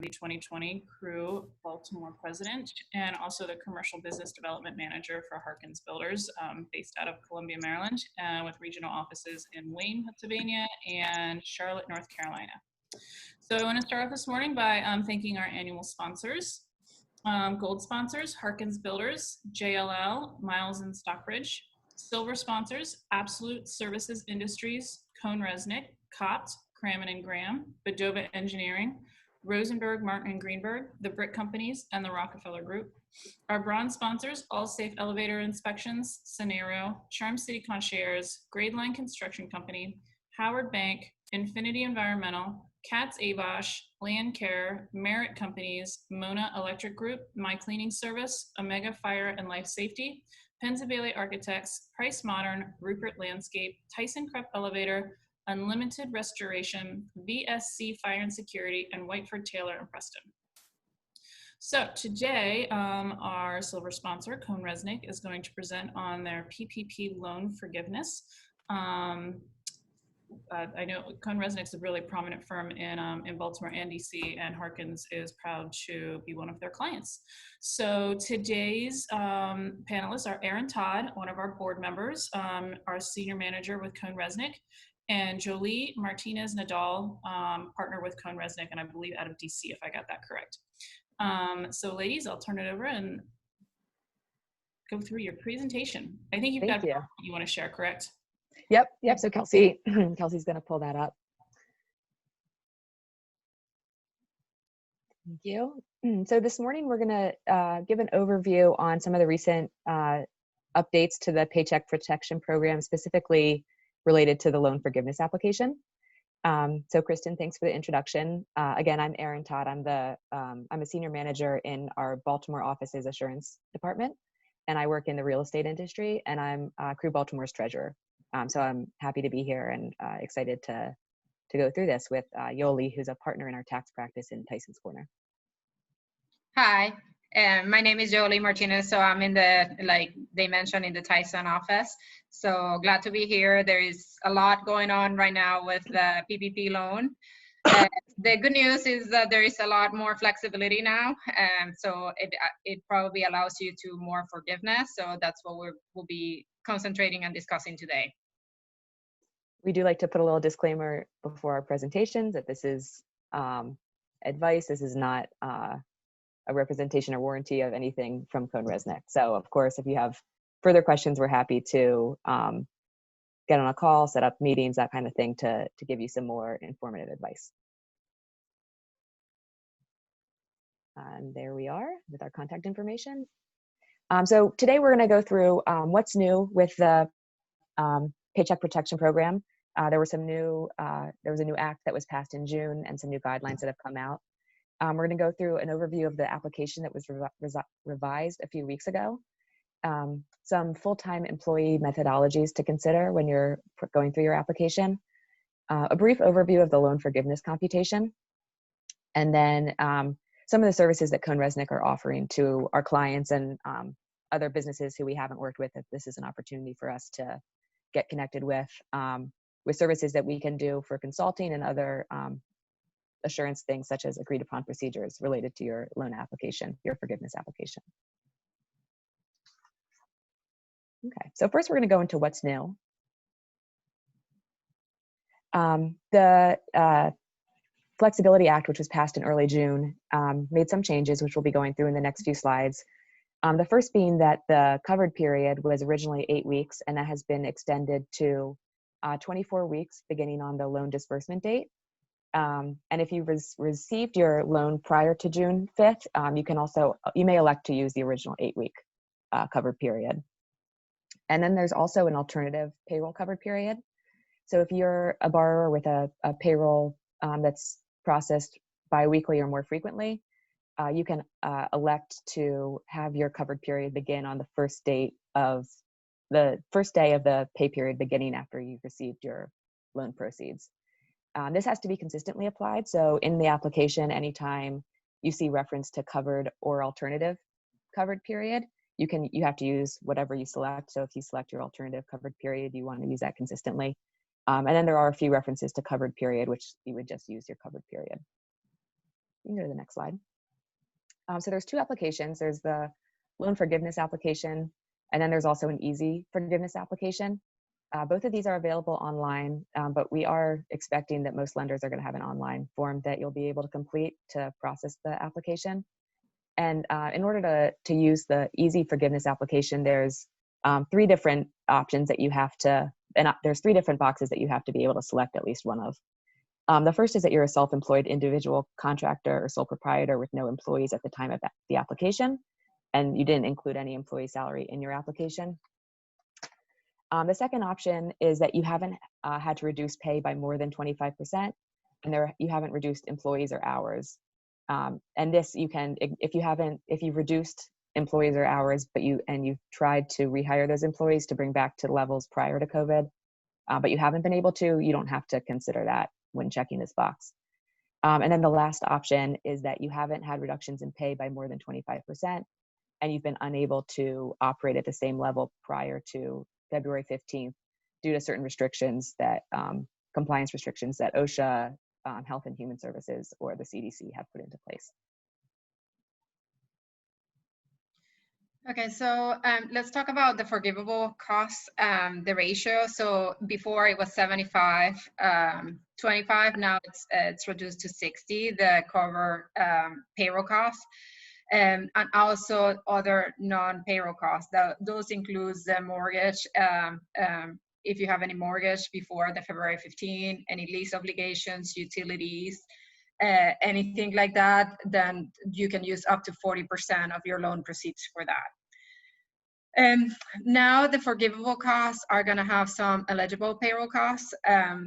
the 2020 CREWBaltimore president and also the commercial business development manager for Harkins Builders, based out of Columbia, Maryland, with regional offices in Wayne, Pennsylvania, and Charlotte, North Carolina. So I want to start off this morning by thanking our annual sponsors. Gold sponsors, Harkins Builders, JLL, Miles and Stockbridge. Silver sponsors, Absolute Services Industries, CohnReznick, Cott, Crammon and Graham, Badova Engineering, Rosenberg, Martin and Greenberg, the Brick Companies, and the Rockefeller Group. Our bronze sponsors, All Safe Elevator Inspections, Scenario, Charm City Concierge, Gradeline Construction Company, Howard Bank, Infinity Environmental, Katz Abosh, Land Care, Merit Companies, Mona Electric Group, My Cleaning Service, Omega Fire and Life Safety, Pennsylvania Architects, Price Modern, Rupert Landscape, Tyson Krupp Elevator, Unlimited Restoration, VSC Fire and Security, and Whiteford Taylor and Preston. So today, our silver sponsor, CohnReznick, is going to present on their PPP loan forgiveness. I know CohnReznick is a really prominent firm in Baltimore and DC, and Harkins is proud to be one of their clients. So today's panelists are Aaron Todd, one of our board members, our senior manager with CohnReznick, and Jolie Martinez Nadal, partner with CohnReznick, and I believe out of DC, if I got that correct. So ladies, I'll turn it over and go through your presentation. I think you've got what you want to share, correct? Yep. So Kelsey's going to pull that up. Thank you. So this morning we're going to give an overview on some of the recent updates to the Paycheck Protection Program, specifically related to the loan forgiveness application. So Kristen, thanks for the introduction. Again, I'm Aaron Todd. I'm a senior manager in our Baltimore office's assurance department, and I work in the real estate industry, and I'm CREWBaltimore's treasurer. So I'm happy to be here and excited to go through this with Yoli, who's a partner in our tax practice in Tyson's Corner. Hi, my name is Jolie Martinez. So I'm in the, like they mentioned, in the Tyson office. So glad to be here. There is a lot going on right now with the PPP loan. The good news is that there is a lot more flexibility now. So it probably allows you to more forgiveness. So that's what we'll be concentrating and discussing today. We do like to put a little disclaimer before our presentations that this is advice. This is not a representation or warranty of anything from CohnReznick. So of course, if you have further questions, we're happy to get on a call, set up meetings, that kind of thing to give you some more informative advice. And there we are with our contact information. So today we're going to go through what's new with the Paycheck Protection Program. There was a new act that was passed in June and some new guidelines that have come out. We're going to go through an overview of the application that was revised a few weeks ago. Some full-time employee methodologies to consider when you're going through your application. A brief overview of the loan forgiveness computation. And then some of the services that CohnReznick are offering to our clients and other businesses who we haven't worked with, if this is an opportunity for us to get connected with services that we can do for consulting and other assurance things such as agreed upon procedures related to your loan application, your forgiveness application. Okay, so first we're going to go into what's new. The Flexibility Act, which was passed in early June, made some changes, which we'll be going through in the next few slides. The first being that the covered period was originally 8 weeks, and that has been extended to 24 weeks beginning on the loan disbursement date. And if you received your loan prior to June 5th, you may elect to use the original 8-week covered period. And then there's also an alternative payroll covered period. So if you're a borrower with a payroll that's processed biweekly or more frequently, you can elect to have your covered period begin on the first day of the pay period beginning after you've received your loan proceeds. This has to be consistently applied. So in the application, anytime you see reference to covered or alternative covered period, you have to use whatever you select. So if you select your alternative covered period, you want to use that consistently. And then there are a few references to covered period, which you would just use your covered period. You can go to the next slide. So there's two applications. There's the loan forgiveness application, and then there's also an easy forgiveness application. Both of these are available online, but we are expecting that most lenders are going to have an online form that you'll be able to complete to process the application. And in order to use the easy forgiveness application, there's 3 different options that you have to, and there's 3 different boxes that you have to be able to select at least one of. The first is that you're a self-employed individual contractor or sole proprietor with no employees at the time of the application, and you didn't include any employee salary in your application. The second option is that you haven't had to reduce pay by more than 25%, and you haven't reduced employees or hours. And this you can, if you've reduced employees or hours, but you've tried to rehire those employees to bring back to levels prior to COVID, but you haven't been able to, you don't have to consider that when checking this box. And then the last option is that you haven't had reductions in pay by more than 25%, and you've been unable to operate at the same level prior to February 15th due to certain restrictions that, compliance restrictions that OSHA, Health and Human Services, or the CDC have put into place. Okay, so let's talk about the forgivable costs, the ratio. So before it was 75, 25, now it's reduced to 60, the cover payroll costs, and also other non-payroll costs. Those includes the mortgage, if you have any mortgage before the February 15, any lease obligations, utilities, anything like that, then you can use up to 40% of your loan proceeds for that. And now the forgivable costs are going to have some eligible payroll costs.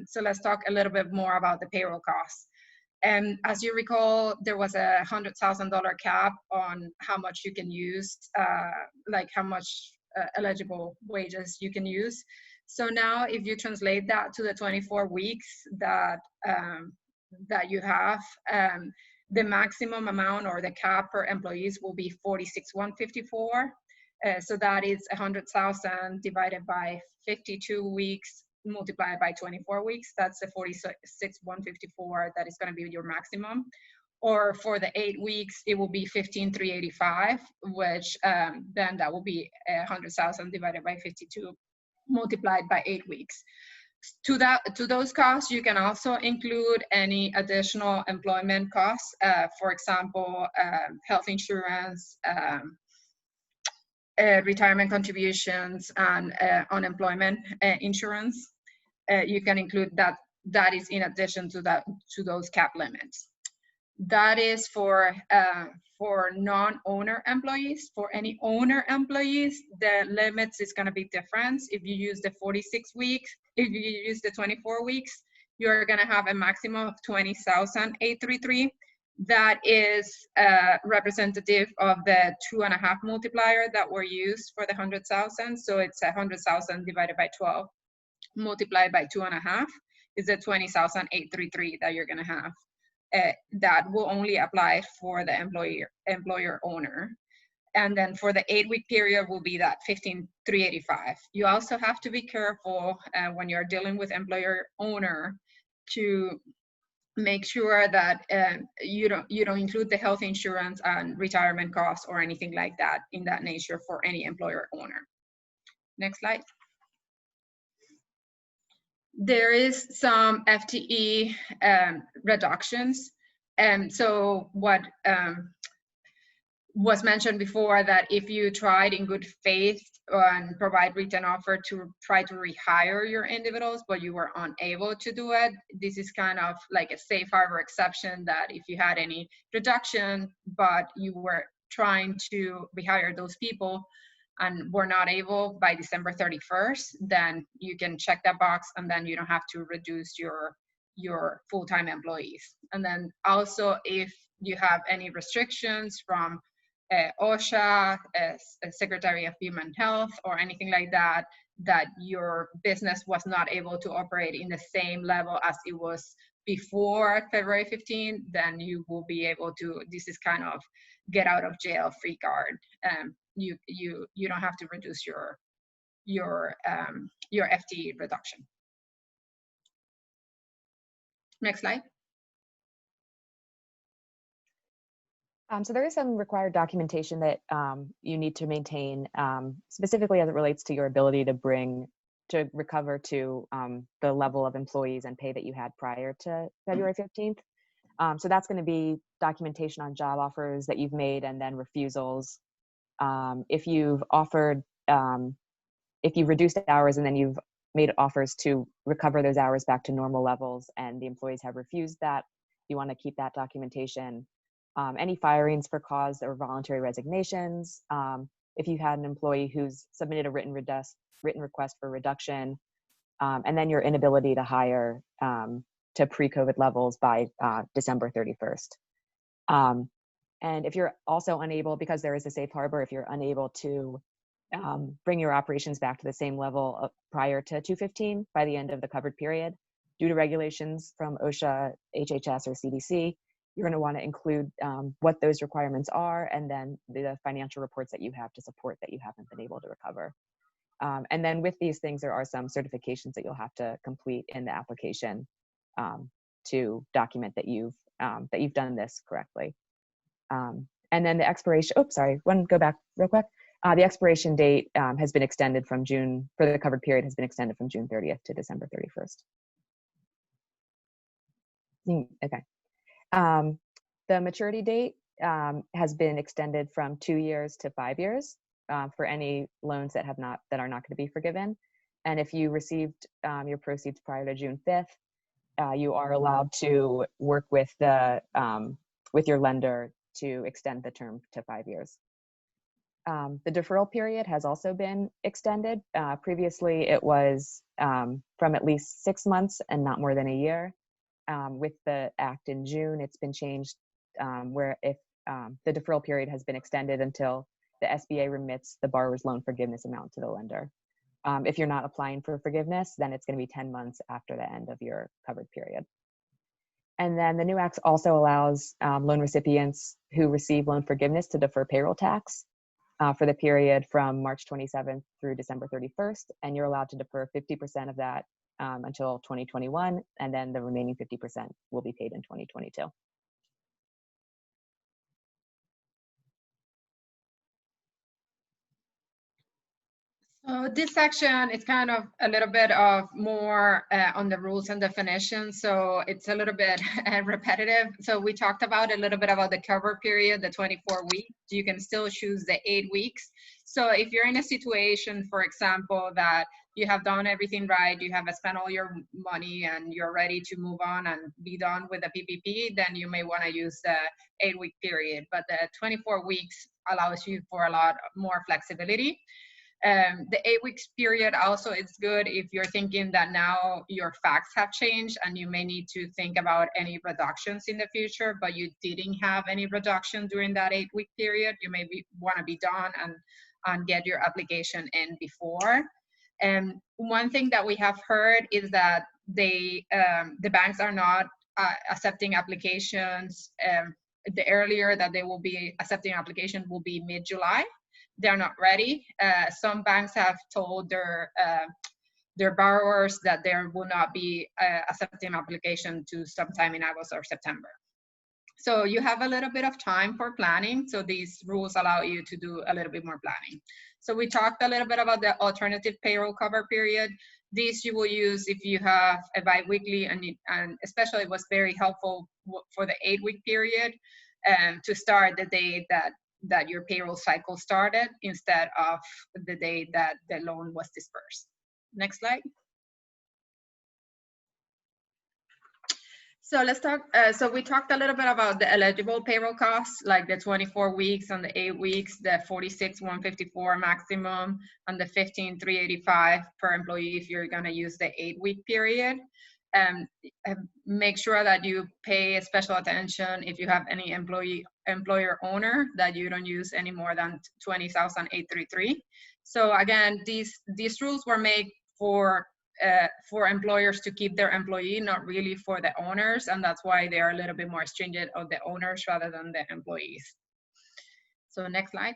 So let's talk a little bit more about the payroll costs. And as you recall, there was a $100,000 cap on how much you can use, like how much eligible wages you can use. So now if you translate that to the 24 weeks that you have, the maximum amount or the cap per employees will be $46,154. So that is 100,000 divided by 52 weeks multiplied by 24 weeks. That's the 46,154 that is going to be your maximum. Or for the 8 weeks, it will be 15,385, which then that will be 100,000 divided by 52 multiplied by 8 weeks. To those costs, you can also include any additional employment costs. For example, health insurance, retirement contributions, and unemployment insurance. You can include that. That is in addition to those cap limits. That is for non-owner employees. For any owner employees, the limits is going to be different. If you use the 46 weeks, if you use the 24 weeks, you're going to have a maximum of 20,833. That is representative of the 2.5 multiplier that were used for the 100,000. So it's 100,000 divided by 12 multiplied by 2.5 is the 20,833 that you're going to have. That will only apply for the employer owner. And then for the 8-week period will be that 15,385. You also have to be careful when you're dealing with employer owner to make sure that you don't include the health insurance and retirement costs or anything like that in that nature for any employer owner. Next slide. There is some FTE reductions. And so what was mentioned before, that if you tried in good faith and provide written offer to try to rehire your individuals, but you were unable to do it, this is kind of like a safe harbor exception, that if you had any reduction, but you were trying to rehire those people and were not able by December 31st, then you can check that box, and then you don't have to reduce your full-time employees. And then also, if you have any restrictions from OSHA, Secretary of Human Health, or anything like that, that your business was not able to operate in the same level as it was before February 15, then you will be able to, this is kind of get out of jail free card. You don't have to reduce your FTE reduction. Next slide. So there is some required documentation that you need to maintain, specifically as it relates to your ability to recover to the level of employees and pay that you had prior to February 15th. So that's going to be documentation on job offers that you've made and then refusals. If you've offered, if you've reduced hours and then you've made offers to recover those hours back to normal levels and the employees have refused that, you want to keep that documentation. Any firings for cause or voluntary resignations. If you had an employee who's submitted a written request for reduction, and then your inability to hire to pre-COVID levels by December 31st. And if you're also unable, because there is a safe harbor, if you're unable to bring your operations back to the same level prior to 2/15 by the end of the covered period, due to regulations from OSHA, HHS, or CDC, you're going to want to include what those requirements are and then the financial reports that you have to support that you haven't been able to recover. And then with these things, there are some certifications that you'll have to complete in the application to document that you've done this correctly. And then the expiration, go back real quick. The expiration date has been extended from June, for the covered period has been extended from June 30th to December 31st. Okay. The maturity date has been extended from 2 years to 5 years for any loans that are not going to be forgiven. And if you received your proceeds prior to June 5th, you are allowed to work with your lender to extend the term to 5 years. The deferral period has also been extended. Previously, it was from at least 6 months and not more than a year. With the act in June, it's been changed where if the deferral period has been extended until the SBA remits the borrower's loan forgiveness amount to the lender. If you're not applying for forgiveness, then it's going to be 10 months after the end of your covered period. And then the new act also allows loan recipients who receive loan forgiveness to defer payroll tax for the period from March 27th through December 31st. And you're allowed to defer 50% of that until 2021, and then the remaining 50% will be paid in 2022. So this section is kind of a little bit of more on the rules and definitions. So it's a little bit repetitive. So we talked about a little bit about the cover period, the 24 weeks. You can still choose the 8 weeks. So if you're in a situation, for example, that you have done everything right, you have spent all your money and you're ready to move on and be done with the PPP, then you may want to use the 8-week period. But the 24 weeks allows you for a lot more flexibility. The 8 weeks period also is good if you're thinking that now your facts have changed and you may need to think about any reductions in the future, but you didn't have any reduction during that 8-week period. You may want to be done and get your application in before. And one thing that we have heard is that the banks are not accepting applications. The earlier that they will be accepting application will be mid-July. They're not ready. Some banks have told their borrowers that they will not be accepting application to sometime in August or September. So you have a little bit of time for planning. So these rules allow you to do a little bit more planning. So we talked a little bit about the alternative payroll cover period. These you will use if you have a biweekly, and especially it was very helpful for the 8-week period to start the day that your payroll cycle started instead of the day that the loan was dispersed. Next slide. So let's talk, so we talked a little bit about the eligible payroll costs, like the 24 weeks and the 8 weeks, the 46,154 maximum, and the 15,385 per employee if you're gonna use the 8-week period. Make sure that you pay special attention if you have any employer owner, that you don't use any more than 20,833. So again, these rules were made for employers to keep their employee, not really for the owners, and that's why they are a little bit more stringent on the owners rather than the employees. So next slide.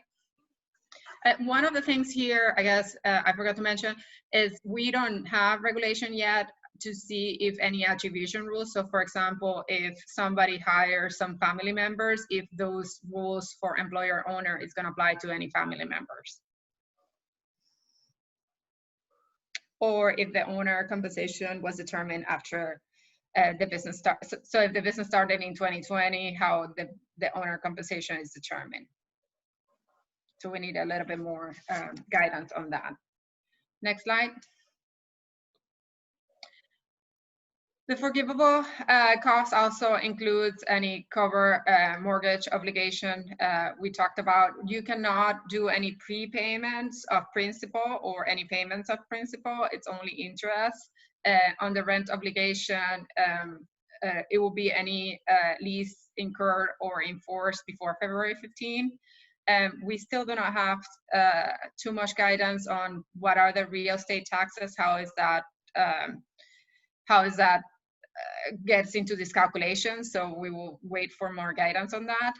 One of the things here, I guess I forgot to mention, is we don't have regulation yet to see if any attribution rules. So for example, if somebody hires some family members, if those rules for employer owner is going to apply to any family members. Or if the owner compensation was determined after the business start. So if the business started in 2020, how the owner compensation is determined. So we need a little bit more guidance on that. Next slide. The forgivable cost also includes any cover mortgage obligation. We talked about you cannot do any prepayments of principal or any payments of principal. It's only interest. On the rent obligation, it will be any lease incurred or enforced before February 15. We still do not have too much guidance on what are the real estate taxes. How is that gets into this calculation, so we will wait for more guidance on that.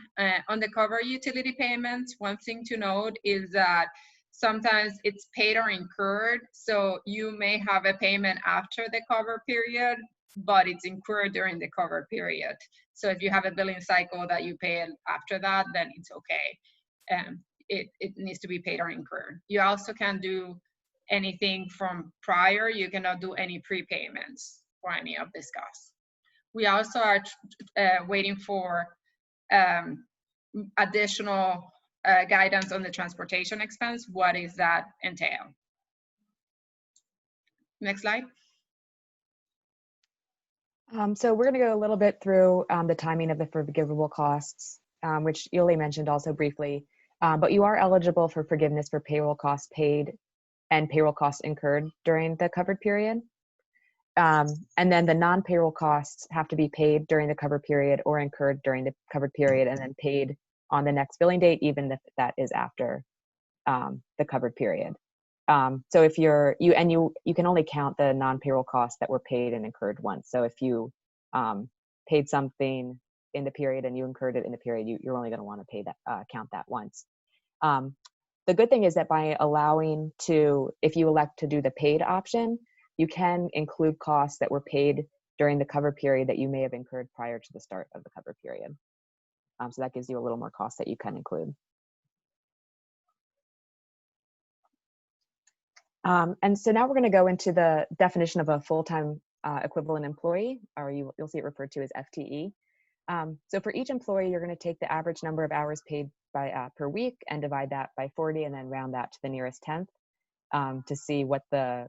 On the cover utility payments, one thing to note is that sometimes it's paid or incurred, so you may have a payment after the cover period, but it's incurred during the cover period. So if you have a billing cycle that you pay after that, then it's okay. It needs to be paid or incurred. You also can do anything from prior. You cannot do any prepayments for any of this costs. We also are waiting for additional guidance on the transportation expense. What does that entail? Next slide. So we're going to go a little bit through the timing of the forgivable costs, which Yoli mentioned also briefly, but you are eligible for forgiveness for payroll costs paid and payroll costs incurred during the covered period. And then the non-payroll costs have to be paid during the covered period or incurred during the covered period and then paid on the next billing date, even if that is after the covered period. So if you can only count the non-payroll costs that were paid and incurred once. So if you paid something in the period and you incurred it in the period, you're only going to want to pay that, count that once. The good thing is that by if you elect to do the paid option, you can include costs that were paid during the cover period that you may have incurred prior to the start of the cover period. So that gives you a little more cost that you can include. And so now we're going to go into the definition of a full-time equivalent employee, or you'll see it referred to as FTE. So for each employee, you're going to take the average number of hours paid per week and divide that by 40 and then round that to the nearest 10th to see what the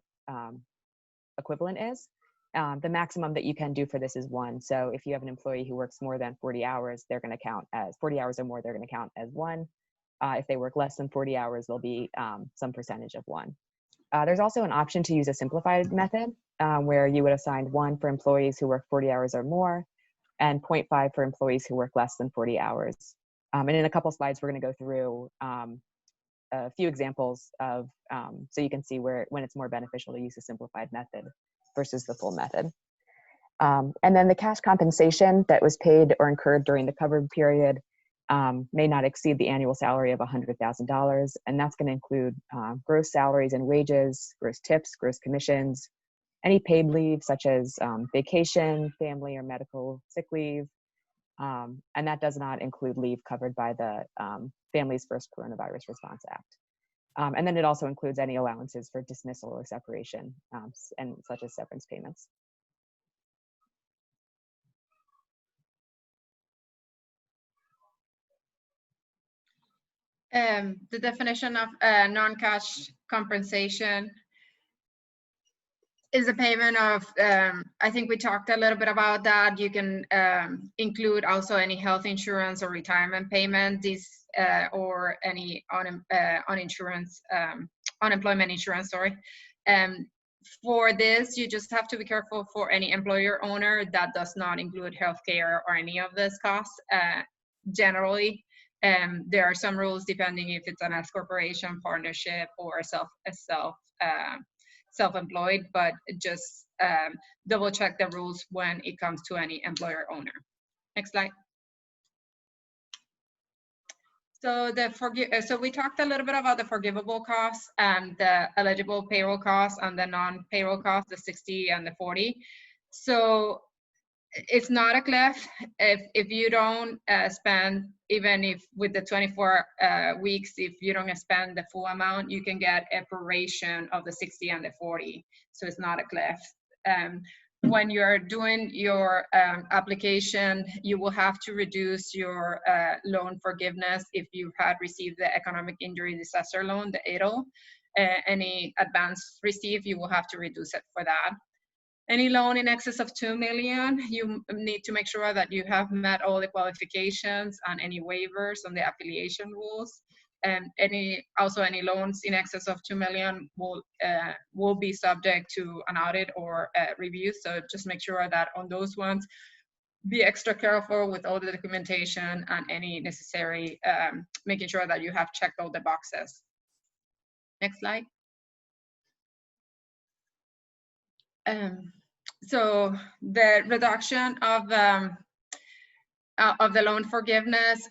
equivalent is. The maximum that you can do for this is 1. So if you have an employee who works more than 40 hours, they're going to count as 40 hours or more, they're going to count as 1. If they work less than 40 hours, there'll be some percentage of 1. There's also an option to use a simplified method where you would assign 1 for employees who work 40 hours or more and 0.5 for employees who work less than 40 hours. And in a couple slides, we're going to go through a few examples of, so you can see when it's more beneficial to use a simplified method versus the full method. And then the cash compensation that was paid or incurred during the covered period may not exceed the annual salary of $100,000. And that's going to include gross salaries and wages, gross tips, gross commissions, any paid leave such as vacation, family or medical sick leave. And that does not include leave covered by the Families First Coronavirus Response Act. And then it also includes any allowances for dismissal or separation, and such as severance payments. The definition of non-cash compensation is a payment of, I think we talked a little bit about that. You can include also any health insurance or retirement payment, or any unemployment insurance, sorry. For this, you just have to be careful for any employer owner that does not include healthcare or any of this costs. Generally, there are some rules depending if it's an S corporation, partnership, or self-employed, but just double check the rules when it comes to any employer owner. Next slide. So so we talked a little bit about the forgivable costs and the eligible payroll costs and the non-payroll costs, the 60 and the 40. So it's not a cliff. If you don't spend, even if with the 24 weeks, if you don't spend the full amount, you can get a proration of the 60 and the 40. So it's not a cliff. When you're doing your application, you will have to reduce your loan forgiveness if you had received the economic injury disaster loan, the EIDL. Any advance received, you will have to reduce it for that. Any loan in excess of 2 million, you need to make sure that you have met all the qualifications and any waivers on the affiliation rules. And any loans in excess of 2 million will be subject to an audit or review. So just make sure that on those ones, be extra careful with all the documentation and any necessary, making sure that you have checked all the boxes. Next slide. So the reduction of the loan forgiveness,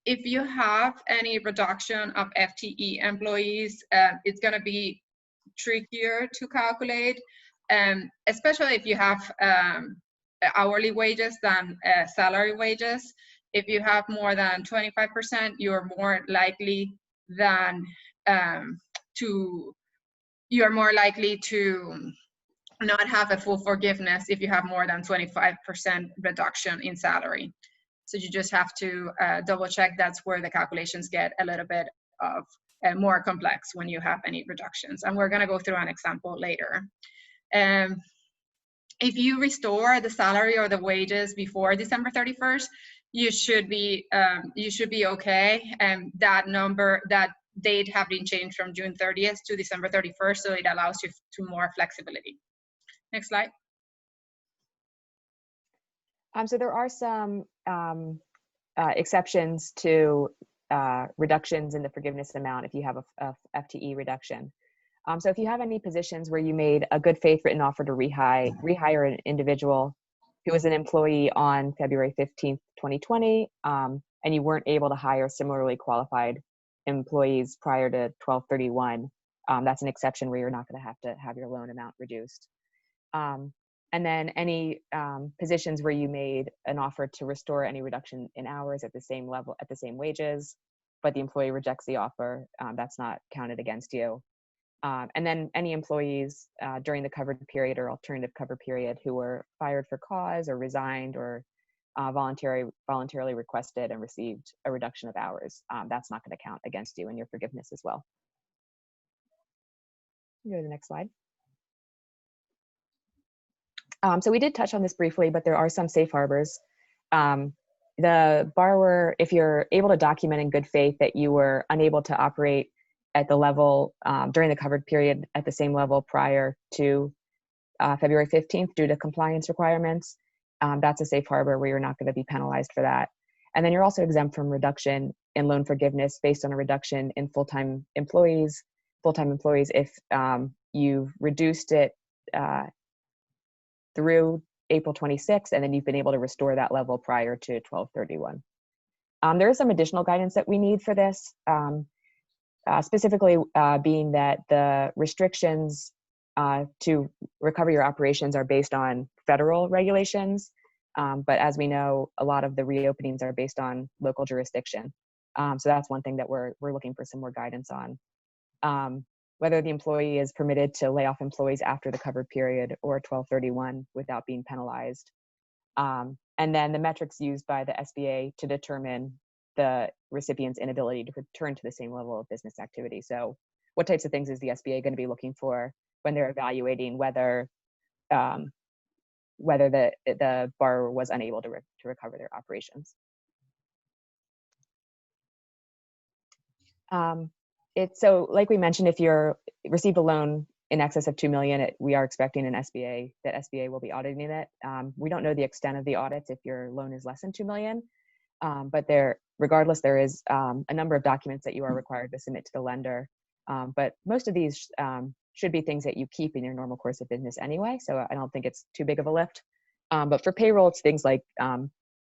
if you have any reduction of FTE employees, it's going to be trickier to calculate, especially if you have hourly wages than salary wages. If you have more than 25%, you're more likely to not have a full forgiveness if you have more than 25% reduction in salary. So you just have to double check. That's where the calculations get a little bit of more complex when you have any reductions. And we're going to go through an example later. If you restore the salary or the wages before December 31st, you should be okay. And that date have been changed from June 30th to December 31st, so it allows you to more flexibility. Next slide. So there are some exceptions to reductions in the forgiveness amount if you have a FTE reduction. So if you have any positions where you made a good faith written offer to rehire an individual who was an employee on February 15th, 2020, and you weren't able to hire similarly qualified employees prior to 12/31, that's an exception where you're not going to have your loan amount reduced. And then any positions where you made an offer to restore any reduction in hours at the same level, at the same wages, but the employee rejects the offer, that's not counted against you. And then any employees during the covered period or alternative cover period who were fired for cause or resigned or voluntarily requested and received a reduction of hours, that's not going to count against you in your forgiveness as well. Go to the next slide. So we did touch on this briefly, but there are some safe harbors. The borrower, if you're able to document in good faith that you were unable to operate at the level during the covered period at the same level prior to February 15th due to compliance requirements, that's a safe harbor where you're not going to be penalized for that. And then you're also exempt from reduction in loan forgiveness based on a reduction in full-time employees if you've reduced it through April 26th, and then you've been able to restore that level prior to 12/31. There is some additional guidance that we need for this, specifically being that the restrictions to recover your operations are based on federal regulations, but as we know, a lot of the reopenings are based on local jurisdiction. So that's one thing that we're looking for some more guidance on. Whether the employee is permitted to lay off employees after the covered period or 12/31 without being penalized. And then the metrics used by the SBA to determine the recipient's inability to return to the same level of business activity. So what types of things is the SBA going to be looking for when they're evaluating whether the borrower was unable to recover their operations? So like we mentioned, if you're received a loan in excess of 2 million, we are expecting that SBA will be auditing it. We don't know the extent of the audits if your loan is less than 2 million, but regardless, there is a number of documents that you are required to submit to the lender. But most of these should be things that you keep in your normal course of business anyway, so I don't think it's too big of a lift. But for payroll, it's things like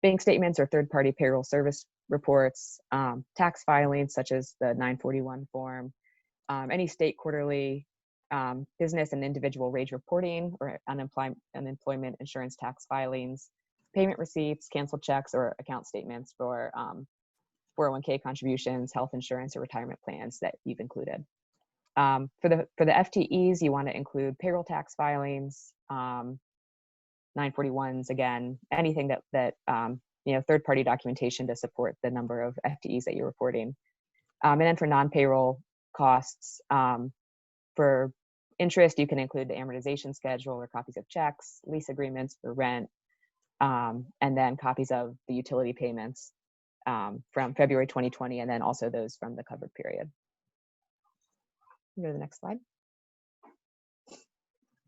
bank statements or third-party payroll service reports, tax filings such as the 941 form, any state quarterly business and individual wage reporting or unemployment insurance tax filings, payment receipts, canceled checks, or account statements for 401k contributions, health insurance, or retirement plans that you've included. For the FTEs, you want to include payroll tax filings, 941s, again, anything that third-party documentation to support the number of FTEs that you're reporting. And then for non-payroll costs, for interest, you can include the amortization schedule or copies of checks, lease agreements for rent, and then copies of the utility payments from February 2020, and then also those from the covered period. Go to the next slide.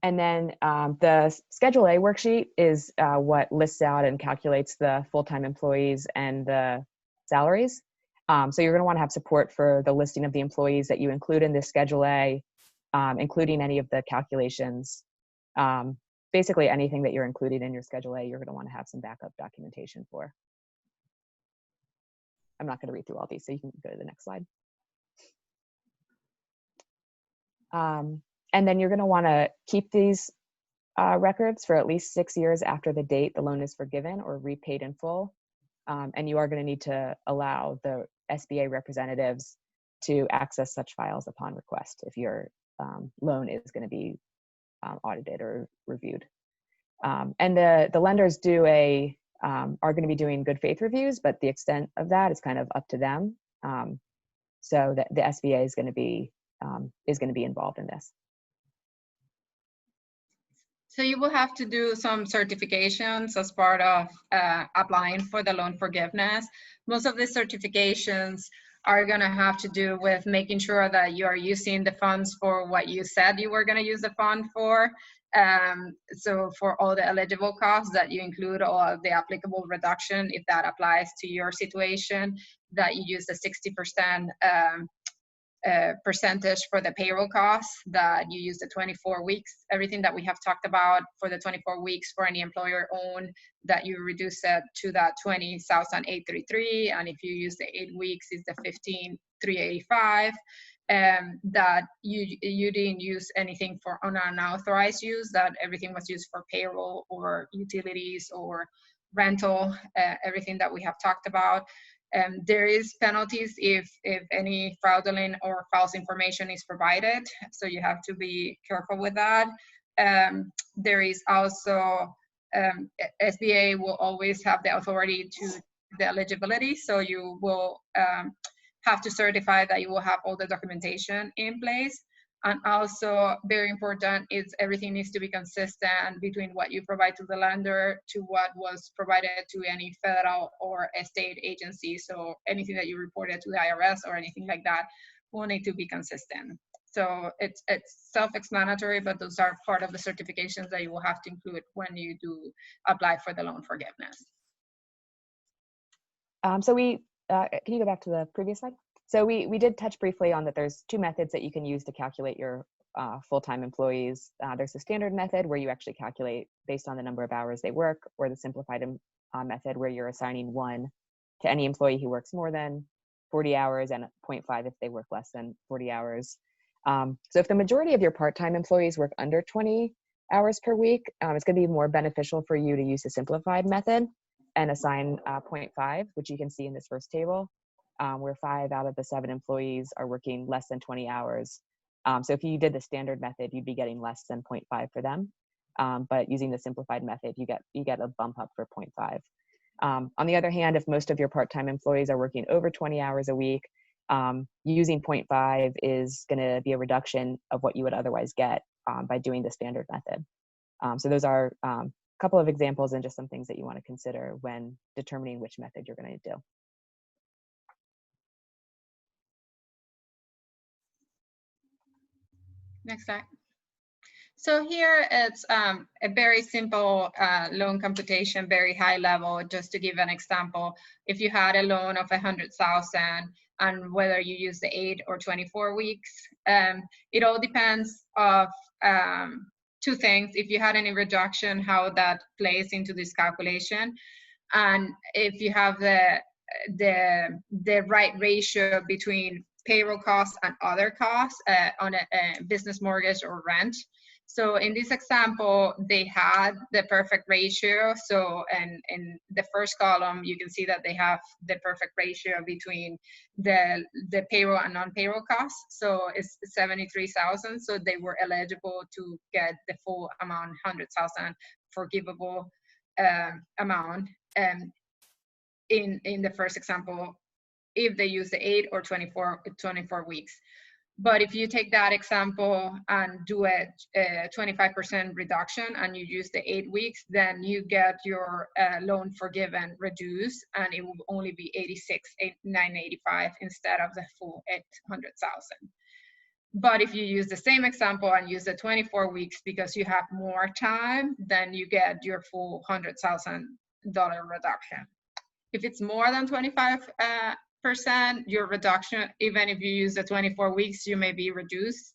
And then the Schedule A worksheet is what lists out and calculates the full-time employees and the salaries. So you're going to want to have support for the listing of the employees that you include in this Schedule A, including any of the calculations. Basically anything that you're including in your Schedule A, you're going to want to have some backup documentation for. I'm not going to read through all these, so you can go to the next slide. And then you're going to want to keep these records for at least 6 years after the date the loan is forgiven or repaid in full. And you are going to need to allow the SBA representatives to access such files upon request if your loan is going to be audited or reviewed. And the lenders are going to be doing good faith reviews, but the extent of that is kind of up to them. So that the SBA is going to be involved in this. So you will have to do some certifications as part of applying for the loan forgiveness. Most of the certifications are going to have to do with making sure that you are using the funds for what you said you were going to use the fund for. So for all the eligible costs, that you include all of the applicable reduction, if that applies to your situation, that you use the 60% percentage for the payroll costs, that you use the 24 weeks, everything that we have talked about for the 24 weeks for any employer owned, that you reduce it to that 20,833, and if you use the 8 weeks, it's the 15,385. That you didn't use anything for unauthorized use, that everything was used for payroll or utilities or rental, everything that we have talked about. There is penalties if any fraudulent or false information is provided, so you have to be careful with that. There is also, SBA will always have the authority to the eligibility, so you will have to certify that you will have all the documentation in place. And also very important is everything needs to be consistent between what you provide to the lender to what was provided to any federal or state agency. So anything that you reported to the IRS or anything like that will need to be consistent. So it's self-explanatory, but those are part of the certifications that you will have to include when you do apply for the loan forgiveness. So can you go back to the previous slide? So we did touch briefly on that there's two methods that you can use to calculate your full-time employees. There's the standard method where you actually calculate based on the number of hours they work, or the simplified method where you're assigning 1 to any employee who works more than 40 hours and 0.5 if they work less than 40 hours. So if the majority of your part-time employees work under 20 hours per week, it's going to be more beneficial for you to use the simplified method and assign 0.5, which you can see in this first table. Where 5 out of the 7 employees are working less than 20 hours. So if you did the standard method, you'd be getting less than 0.5 for them. But using the simplified method, you get a bump up for 0.5. On the other hand, if most of your part-time employees are working over 20 hours a week, using 0.5 is going to be a reduction of what you would otherwise get by doing the standard method. So those are a couple of examples and just some things that you want to consider when determining which method you're going to do. Next slide. So here it's a very simple loan computation, very high level. Just to give an example, if you had a loan of 100,000 and whether you use the 8 or 24 weeks, it all depends of 2 things. If you had any reduction, how that plays into this calculation. And if you have the right ratio between payroll costs and other costs on a business mortgage or rent. So in this example, they had the perfect ratio. So and in the first column, you can see that they have the perfect ratio between the payroll and non-payroll costs. So it's 73,000. So they were eligible to get the full amount, 100,000 forgivable amount. In the first example, if they use the 8 or 24 weeks. But if you take that example and do a 25% reduction and you use the 8 weeks, then you get your loan forgiven reduced, and it will only be 86,985 instead of the full 800,000. But if you use the same example and use the 24 weeks because you have more time, then you get your full $100,000 reduction. If it's more than 25%, your reduction, even if you use the 24 weeks, you may be reduced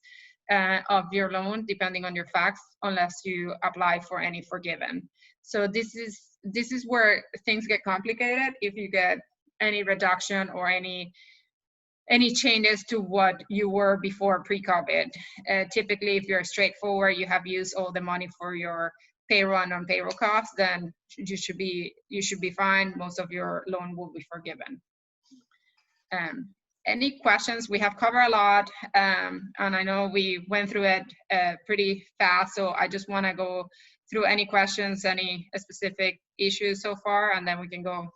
of your loan depending on your facts, unless you apply for any forgiven. So this is where things get complicated if you get any reduction or any changes to what you were before pre-COVID. Typically, if you're straightforward, you have used all the money for your payroll and non-payroll costs, then you should be fine. Most of your loan will be forgiven. Any questions? We have covered a lot, and I know we went through it pretty fast, so I just want to go through any questions, any specific issues so far, and then we can go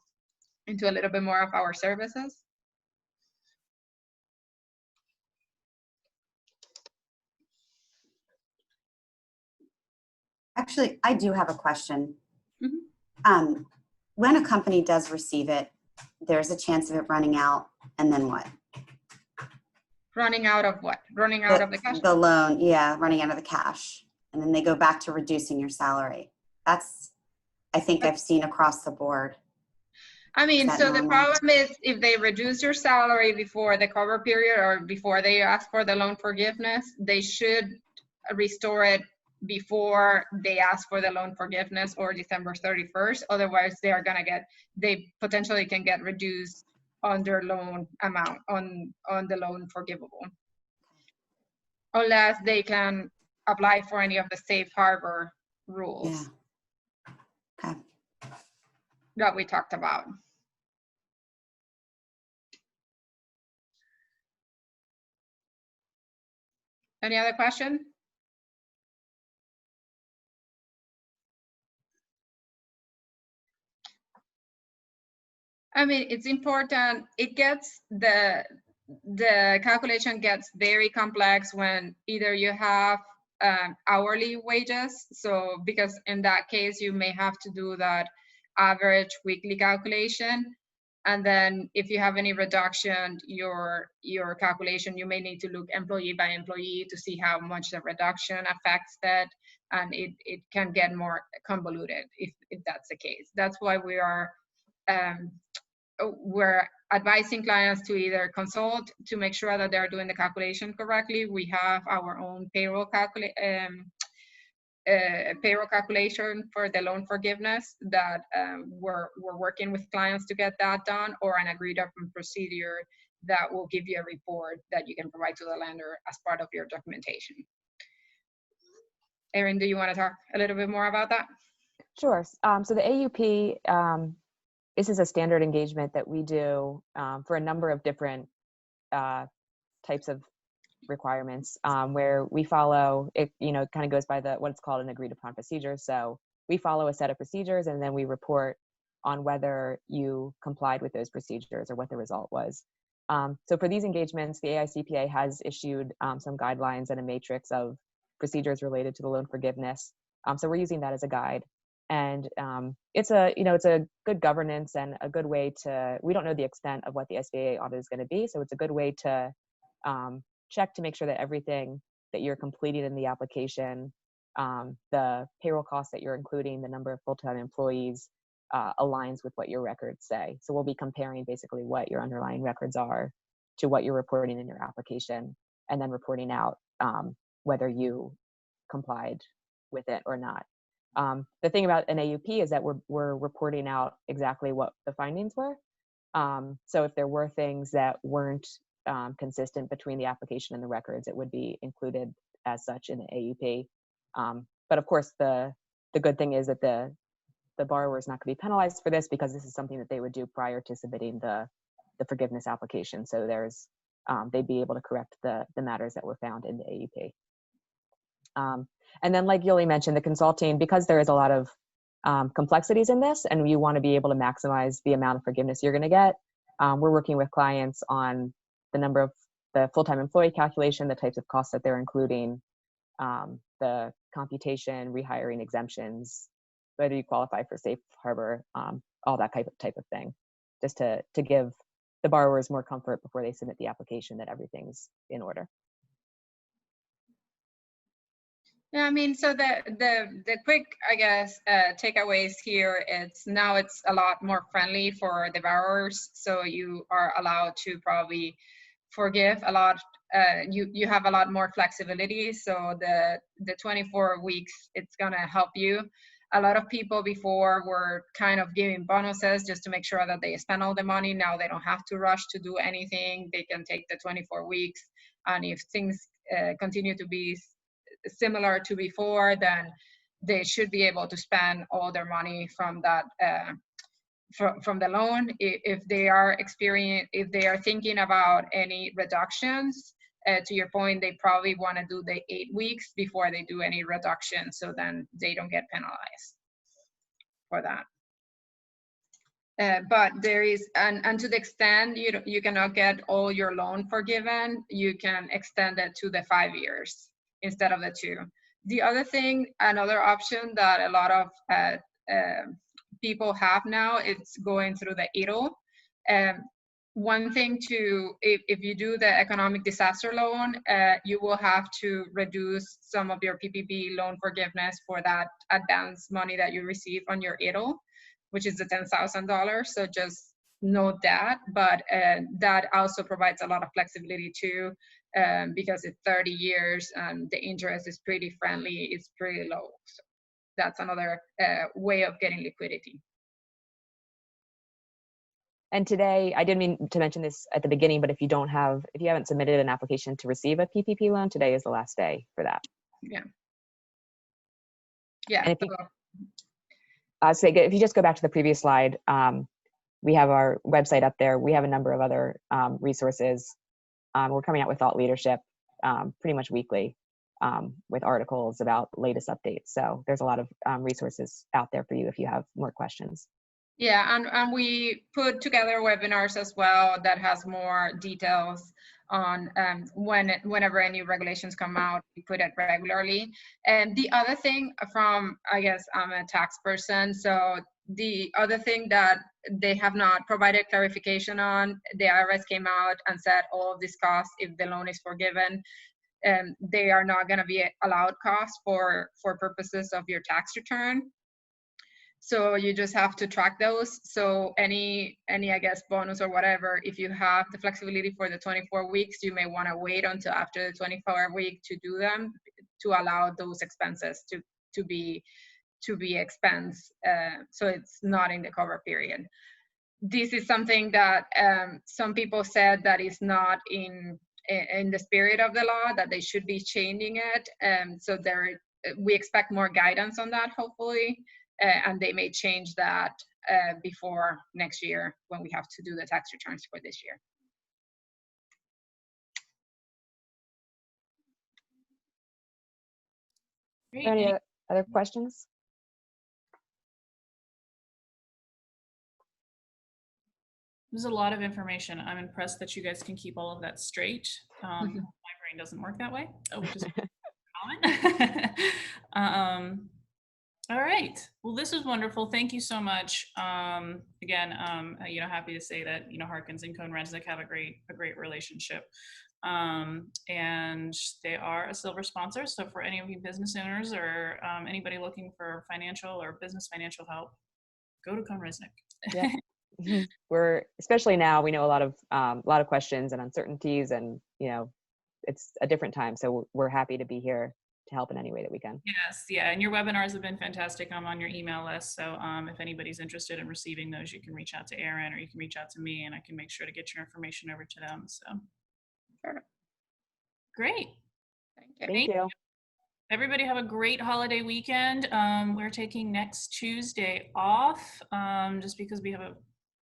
into a little bit more of our services. Actually, I do have a question. Mm-hmm. When a company does receive it, there's a chance of it running out, and then what? Running out of what? Running out of the cash? The loan, yeah, running out of the cash. And then they go back to reducing your salary. That's, I think I've seen across the board. I mean, so the problem is if they reduce your salary before the cover period or before they ask for the loan forgiveness, they should restore it before they ask for the loan forgiveness or December 31st. Otherwise, they potentially can get reduced on their loan amount, on the loan forgivable. Unless they can apply for any of the safe harbor rules. Yeah. Okay. That we talked about. Any other question? I mean, it's important. It gets the calculation gets very complex when either you have hourly wages. So because in that case, you may have to do that average weekly calculation. And then if you have any reduction, your calculation, you may need to look employee by employee to see how much the reduction affects that. And it can get more convoluted if that's the case. That's why we're advising clients to either consult to make sure that they're doing the calculation correctly. We have our own payroll calculation for the loan forgiveness that we're working with clients to get that done, or an agreed upon procedure that will give you a report that you can provide to the lender as part of your documentation. Erin, do you want to talk a little bit more about that? Sure. So the AUP, this is a standard engagement that we do for a number of different types of requirements, where we follow it. It kind of goes by what's called an agreed upon procedure. So we follow a set of procedures, and then we report on whether you complied with those procedures or what the result was. So for these engagements, the AICPA has issued some guidelines and a matrix of procedures related to the loan forgiveness. So we're using that as a guide. And it's a good governance and a good way to, we don't know the extent of what the SBA audit is going to be. So it's a good way to check to make sure that everything that you're completing in the application, the payroll costs that you're including, the number of full-time employees, aligns with what your records say. So we'll be comparing basically what your underlying records are to what you're reporting in your application, and then reporting out whether you complied with it or not. The thing about an AUP is that we're reporting out exactly what the findings were. So if there were things that weren't consistent between the application and the records, it would be included as such in the AUP. But of course, the good thing is that the borrower is not going to be penalized for this, because this is something that they would do prior to submitting the forgiveness application. So there's they'd be able to correct the matters that were found in the AUP. And then, like Yoli mentioned, the consulting, because there is a lot of complexities in this, and you want to be able to maximize the amount of forgiveness you're going to get. We're working with clients on the number of the full-time employee calculation, the types of costs that they're including, the computation, rehiring exemptions, whether you qualify for safe harbor, all that type of thing, just to give the borrowers more comfort before they submit the application that everything's in order. Yeah, I mean, so the quick, I guess, takeaways here, it's a lot more friendly for the borrowers. So you are allowed to probably forgive a lot. You have a lot more flexibility. So the 24 weeks, it's gonna help you. A lot of people before were kind of giving bonuses just to make sure that they spend all the money. Now they don't have to rush to do anything. They can take the 24 weeks. And if things continue to be similar to before, then they should be able to spend all their money from that from the loan. If they are thinking about any reductions, to your point, they probably want to do the 8 weeks before they do any reduction, so then they don't get penalized for that. But there is, and to the extent you cannot get all your loan forgiven, you can extend it to the 5 years instead of the 2. The other thing, another option that a lot of people have now, it's going through the EIDL. One thing if you do the economic disaster loan, you will have to reduce some of your PPP loan forgiveness for that advance money that you receive on your EIDL, which is the $10,000. So just note that, but that also provides a lot of flexibility too, because it's 30 years and the interest is pretty friendly, it's pretty low. So that's another way of getting liquidity. And today, I didn't mean to mention this at the beginning, but if you haven't submitted an application to receive a PPP loan, today is the last day for that. Yeah. Yeah. And if you just go back to the previous slide, we have our website up there. We have a number of other resources. We're coming out with thought leadership pretty much weekly with articles about latest updates. So there's a lot of resources out there for you if you have more questions. Yeah, and we put together webinars as well that has more details on whenever any regulations come out, we put it regularly. And the other thing I guess I'm a tax person, so the other thing that they have not provided clarification on, the IRS came out and said all of these costs, if the loan is forgiven, they are not going to be allowed costs for purposes of your tax return. So you just have to track those. So any I guess bonus or whatever, if you have the flexibility for the 24 weeks, you may want to wait until after the 24 week to do them, to allow those expenses to be expensed. So it's not in the cover period. This is something that some people said that is not in the spirit of the law, that they should be changing it. So we expect more guidance on that, hopefully. And they may change that before next year when we have to do the tax returns for this year. Great. Any other questions? There's a lot of information. I'm impressed that you guys can keep all of that straight. My brain doesn't work that way, which is common. All right. Well, this was wonderful. Thank you so much. Again, happy to say that, Harkins and CohnReznick have a great relationship. And they are a silver sponsor. So for any of you business owners or anybody looking for financial or business financial help, go to CohnReznick. Yeah. We're, especially now, we know a lot of questions and uncertainties, and, it's a different time. So we're happy to be here help in any way that we can. Yes, yeah, and your webinars have been fantastic. I'm on your email list, so if anybody's interested in receiving those, you can reach out to Erin or you can reach out to me, and I can make sure to get your information over to them. So, Sure. great. Thank you. Thank you. Everybody have a great holiday weekend. We're taking next Tuesday off just because we have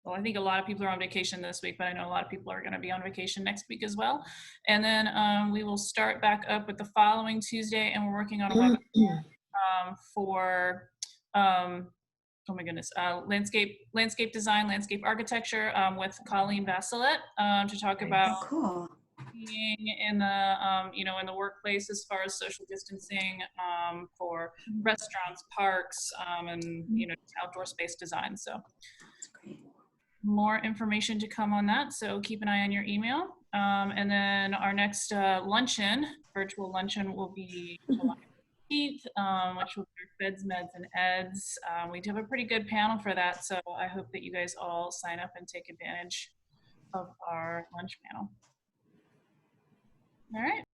well, I think a lot of people are on vacation this week, but I know a lot of people are going to be on vacation next week as well. And then we will start back up with the following Tuesday, and we're working on a webinar for, oh my goodness, landscape design, landscape architecture with Colleen Bachelet to talk about Oh, cool. being in the in the workplace as far as social distancing for restaurants, parks, and outdoor space design. So That's great. more information to come on that, so keep an eye on your email. And then our next virtual luncheon will be July 15th, which will be Feds, Meds, and Eds. We do have a pretty good panel for that, so I hope that you guys all sign up and take advantage of our lunch panel. All right.